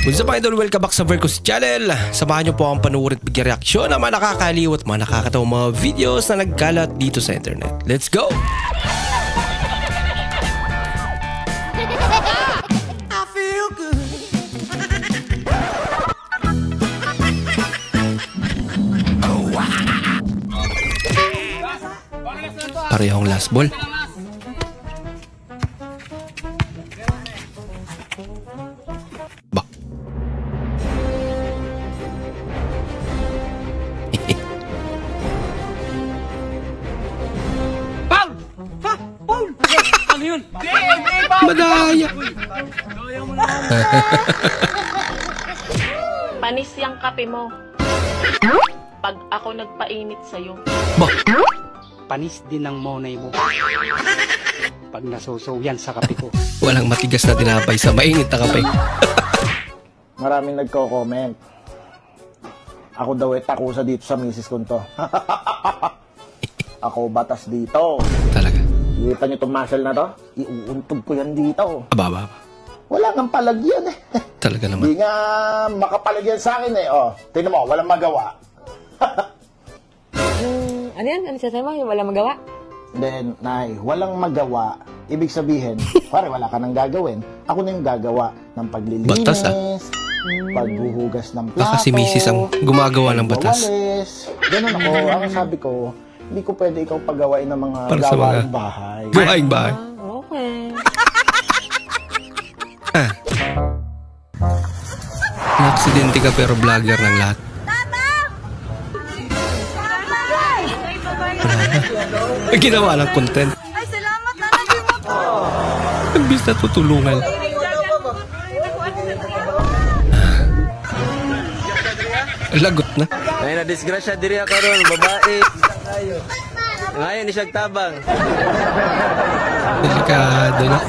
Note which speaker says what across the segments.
Speaker 1: Kung sa mga idol, welcome back sa Vercos Channel. Samahan nyo po akong panuorin at bigyan reaksyon ng mga nakakaliw at mga nakakatawang mga videos na nagkalat dito sa internet. Let's go! I feel good. Parehong last ball. Madaya.
Speaker 2: Panis yung kape mo. Pag ako nagpainit sa'yo.
Speaker 3: Panis din ang monay mo. Pag nasusaw yan sa kape ko.
Speaker 1: Walang matigas na tinapay sa mainit na kape.
Speaker 4: Maraming nagko-comment. Ako daw takusa dito sa misis ko to. Ako batas dito.
Speaker 1: Talaga.
Speaker 4: Kita nyo itong muscle na to? Iuuntog ko yan dito.
Speaker 1: Aba.
Speaker 4: Wala kang palagyan eh.
Speaker 1: Talaga naman.
Speaker 4: Hindi nga makapalagyan sa akin eh. Oh, tingnan mo, walang magawa.
Speaker 5: Ano yan? Ano sasabi mo? Yung walang magawa?
Speaker 4: Then, Nay, walang magawa. Ibig sabihin, pare, wala ka nang gagawin. Ako na yung gagawa ng paglilinis,
Speaker 1: batas,
Speaker 4: pagbuhugas ng plato,
Speaker 1: baka si Mrs. ang gumagawa ng batas.
Speaker 4: Ganun ako. Ang sabi ko, hindi ko pwede ikaw pagawain ng mga gawaing bahay.
Speaker 1: Gawaing bahay.
Speaker 5: Okay.
Speaker 1: Na-aksidente ka pero vlogger ng lahat. Ay, ginawa ng content.
Speaker 6: Ay, salamat na naging mo to.
Speaker 1: Imbis na tutulungan. Lagot na.
Speaker 7: Ay na disgrasya diri karon babae. Ngayon ni siyang tabang.
Speaker 1: Delikado na.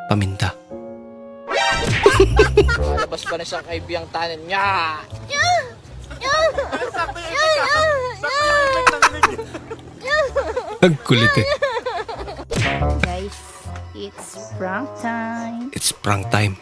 Speaker 1: Paminta.
Speaker 7: Labas pa na siyang kaibiyang tanan niya.
Speaker 1: Ang kulit eh.
Speaker 6: Guys, it's prank time.
Speaker 1: It's prank time.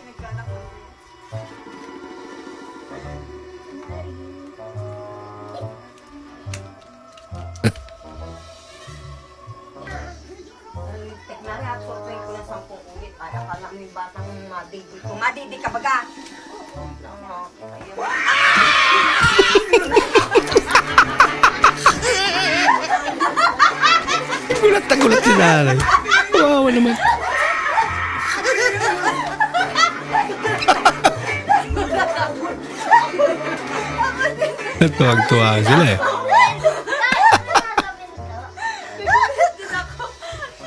Speaker 5: Madidi ka baga.
Speaker 1: Gulat na gulat si nanay. Wawa naman. Natuwag-tuwa sila eh.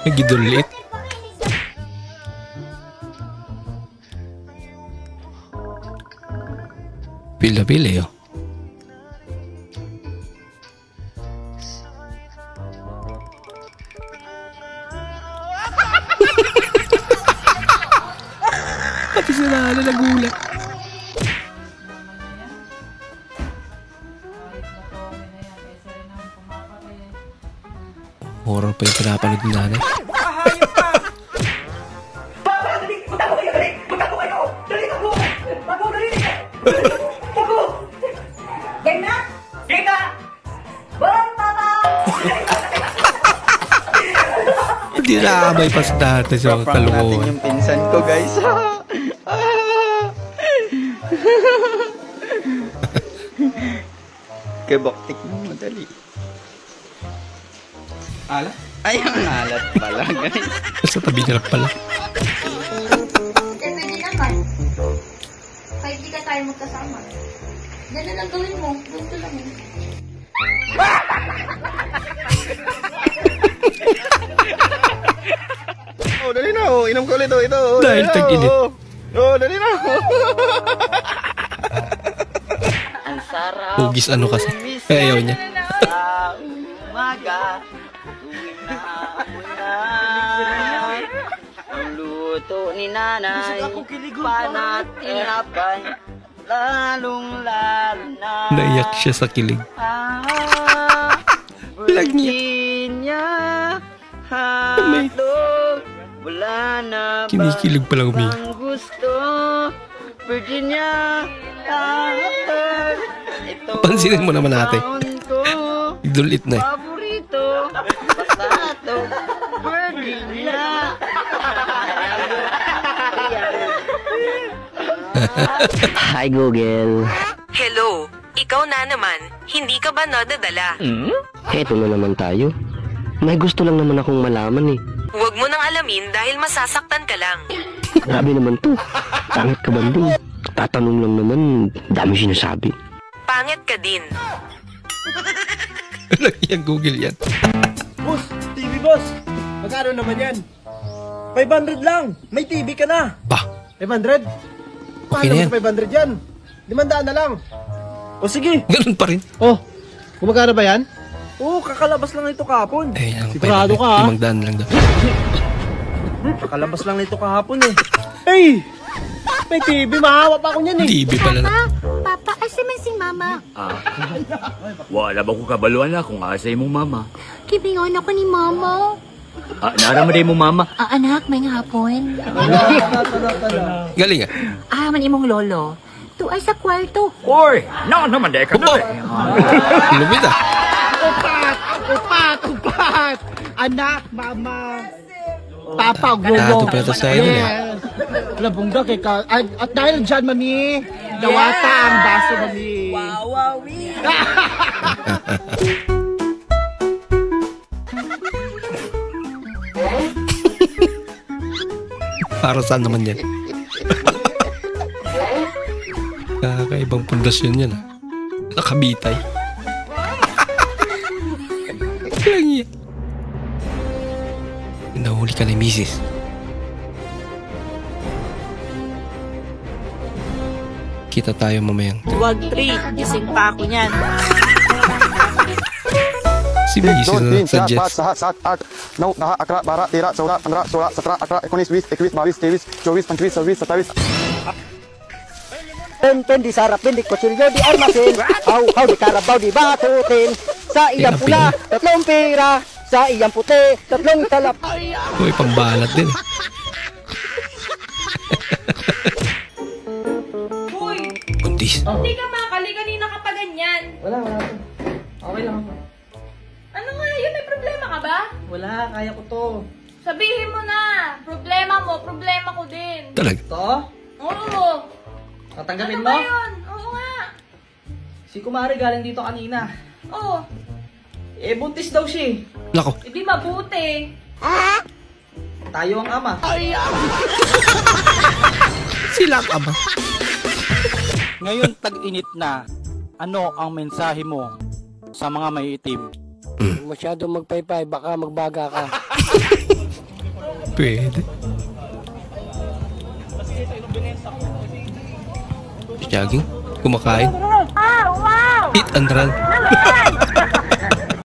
Speaker 1: Nagidulit. Pila-pila yun. Pati si Nana nagulat. Horror pa yung pinapanood ni Nanay. Hindi naabay pa sa dati sa kalukuhan.
Speaker 7: Yung pinsan ko, guys. Keboktik mo, madali. Alat? Ay, ang alat pala, guys.
Speaker 1: Sa tabi niya pala.
Speaker 6: Pwede naman. Kahit di ka tayo magkasama. Yan na lang gawin mo. Gusto lang yun.
Speaker 7: Oh, dali na, oh. Inom ko ulit, oh. Ito, oh.
Speaker 1: Dahil tag-init.
Speaker 7: Oh, dali na, oh.
Speaker 2: Ang sarap.
Speaker 1: Hugis ano kasi. Ayaw niya.
Speaker 7: Sa umaga, tuwing nauna, ang luto ni nanay, panatinapay, lalong-lalo na.
Speaker 1: Naiyak siya sa kilig. Lag niya.
Speaker 7: Hotdog na ba
Speaker 1: Kinikilig pala umiyak.
Speaker 7: ang gusto? Virginia, ito
Speaker 1: Pansinin mo naman ate.
Speaker 7: taon ko,
Speaker 1: Idulit na eh.
Speaker 7: paborito, pasato, Virginia. Hi Google.
Speaker 8: Hello, ikaw na naman. Hindi ka ba nadadala?
Speaker 7: Heto na naman tayo. May gusto lang naman akong malaman eh.
Speaker 8: Huwag mo nang alamin dahil masasaktan ka lang.
Speaker 7: Grabe naman to. Pangit ka banding. Tatanong lang naman, dami sinasabi.
Speaker 8: Pangit ka din.
Speaker 1: Yan Google yan.
Speaker 9: Boss, TV boss. Magkano naman yan? 500 lang. May TV ka na.
Speaker 1: Bah,
Speaker 9: 500?
Speaker 1: Okay na yan.
Speaker 9: Paano 500 yan? 500 na lang. O sige.
Speaker 1: Ganun pa rin.
Speaker 9: Oh, kumagana ba yan? Oo, kakalabas lang nito kahapon.
Speaker 1: Eh, yan.
Speaker 9: Sigurado ka, ha?
Speaker 1: 500 lang daw.
Speaker 9: Kakalabas lang nito kahapon eh. Hey! May TV, mahawa pa ako niyan eh.
Speaker 1: TV pala na.
Speaker 6: Papa, asa man si mama?
Speaker 10: Wala ba ko kabaluan na kung asay mong mama?
Speaker 6: Kibingon ako ni mama.
Speaker 10: Naramaday mo mama?
Speaker 6: Anak, may hapon.
Speaker 1: Galing ah.
Speaker 6: Man imong lolo. Tuay sa kwarto.
Speaker 10: Oy! Naman day ka
Speaker 1: Opo! Lumit ah.
Speaker 9: Upat! Anak, mama. Papa,
Speaker 1: Nato pa ito sa idol eh.
Speaker 9: Labungga kay ka. At dahil dyan, mami, dawata ang baso, mami.
Speaker 1: Para saan naman yan? Kakaibang pundasyon yan ah. Nakabitay. Lang yan. Nahuli ka na misis. Kita tayo mamayang.
Speaker 2: Huwag 3. Gising pa ako niyan.
Speaker 1: Si misis na suggest.
Speaker 11: Sahat, saat, at, nau, naha, akra, bara, tira, saura, pangra, sola, satra, akra, ekonis, wis, ekwis, mawis, tewis, chowis, panchwis, sawis, satawis.
Speaker 9: Pen, di sarap, di kutsilyo, di armasin. Haw, di karabaw, di batutin. Sa iyang pula, 3 pira. Sa iyang puti, 3 talap.
Speaker 1: Uy, pambalat din eh.
Speaker 2: Uy!
Speaker 1: Buntis.
Speaker 2: Hindi ka makakali kanina ka pa ganyan.
Speaker 9: Wala. Okay lang ako.
Speaker 2: Ano nga yun? May problema ka ba?
Speaker 9: Wala, kaya ko to.
Speaker 2: Sabihin mo na. Problema mo, problema ko din.
Speaker 1: Talaga.
Speaker 9: To?
Speaker 2: Oo.
Speaker 9: Tatanggapin
Speaker 2: Ano
Speaker 9: mo?
Speaker 2: ba yun? Oo nga.
Speaker 9: Si Kumari galing dito kanina.
Speaker 2: Oo.
Speaker 9: Buntis daw siya.
Speaker 1: Lako.
Speaker 2: Hindi mabuti.
Speaker 9: Tayo ang ama.
Speaker 1: Sila ka ba?
Speaker 3: Ngayon tag-init na, ano ang mensahe mo sa mga may itim?
Speaker 9: Masyado magpaypay, baka magbaga ka.
Speaker 1: Pwede. Jogging? Kumakain?
Speaker 6: Wow!
Speaker 1: Hit and run.